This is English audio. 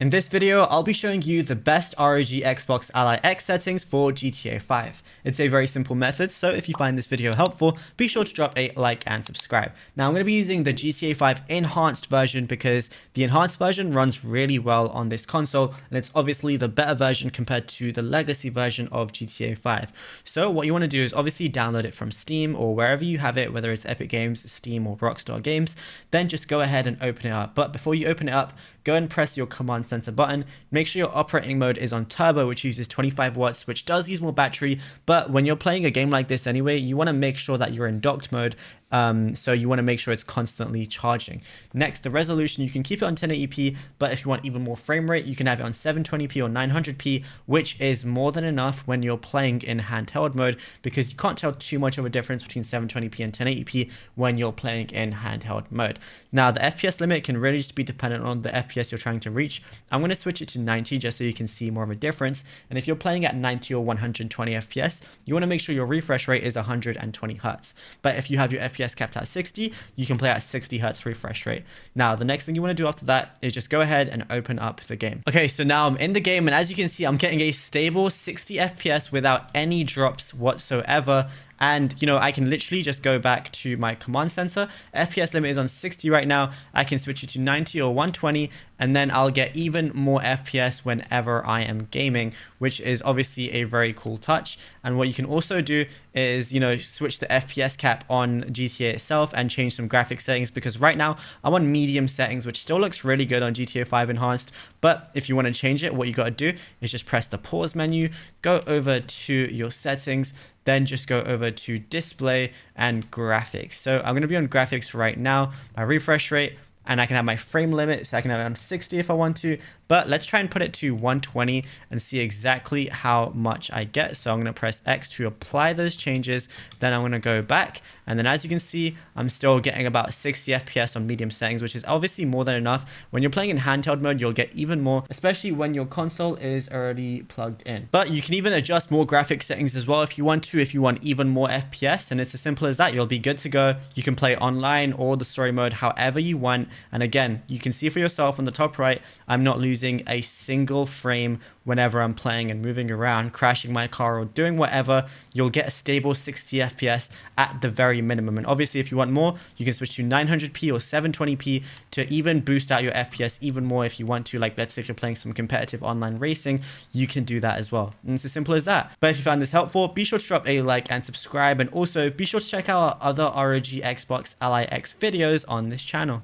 In this video, I'll be showing you the best ROG Xbox Ally X settings for GTA 5. It's a very simple method, so if you find this video helpful, be sure to drop a like and subscribe. Now, I'm going to be using the GTA 5 enhanced version because the enhanced version runs really well on this console, and it's obviously the better version compared to the legacy version of GTA 5. So what you want to do is obviously download it from Steam or wherever you have it, whether it's Epic Games, Steam, or Rockstar Games. Then just go ahead and open it up. But before you open it up, go and press your command center button. Make sure your operating mode is on turbo, which uses 25 watts, which does use more battery. But when you're playing a game like this anyway, you want to make sure that you're in docked mode. So you want to make sure it's constantly charging. Next, the resolution, you can keep it on 1080p, but if you want even more frame rate, you can have it on 720p or 900p, which is more than enough when you're playing in handheld mode, because you can't tell too much of a difference between 720p and 1080p when you're playing in handheld mode. Now, the FPS limit can really just be dependent on the FPS you're trying to reach. I'm going to switch it to 90 just so you can see more of a difference. And if you're playing at 90 or 120 FPS, you want to make sure your refresh rate is 120 Hz. But if you have your FPS capped at 60, you can play at 60 Hz refresh rate. Now, the next thing you want to do after that is just go ahead and open up the game. Okay, so now I'm in the game, and as you can see, I'm getting a stable 60 FPS without any drops whatsoever. And, you know, I can literally just go back to my command center. FPS limit is on 60 right now. I can switch it to 90 or 120, and then I'll get even more FPS whenever I am gaming, which is obviously a very cool touch. And what you can also do is, you know, switch the FPS cap on GTA itself and change some graphic settings, because right now I'm on medium settings, which still looks really good on GTA 5 enhanced. But if you want to change it, what you got to do is just press the pause menu, go over to your settings, then just go over to display and graphics. So I'm going to be on graphics right now, my refresh rate, and I can have my frame limit, so I can have it on 60 if I want to, but let's try and put it to 120 and see exactly how much I get. So I'm going to press X to apply those changes, then I'm going to go back, and then as you can see, I'm still getting about 60 FPS on medium settings, which is obviously more than enough. When you're playing in handheld mode, you'll get even more, especially when your console is already plugged in. But you can even adjust more graphic settings as well if you want to, if you want even more FPS, and it's as simple as that. You'll be good to go. You can play online or the story mode however you want. And again, you can see for yourself on the top right, I'm not losing a single frame whenever I'm playing and moving around, crashing my car or doing whatever. You'll get a stable 60 FPS at the very minimum. And obviously, if you want more, you can switch to 900p or 720p to even boost out your FPS even more if you want to. Like, let's say if you're playing some competitive online racing, you can do that as well. And it's as simple as that. But if you found this helpful, be sure to drop a like and subscribe. And also be sure to check out our other ROG Xbox Ally X videos on this channel.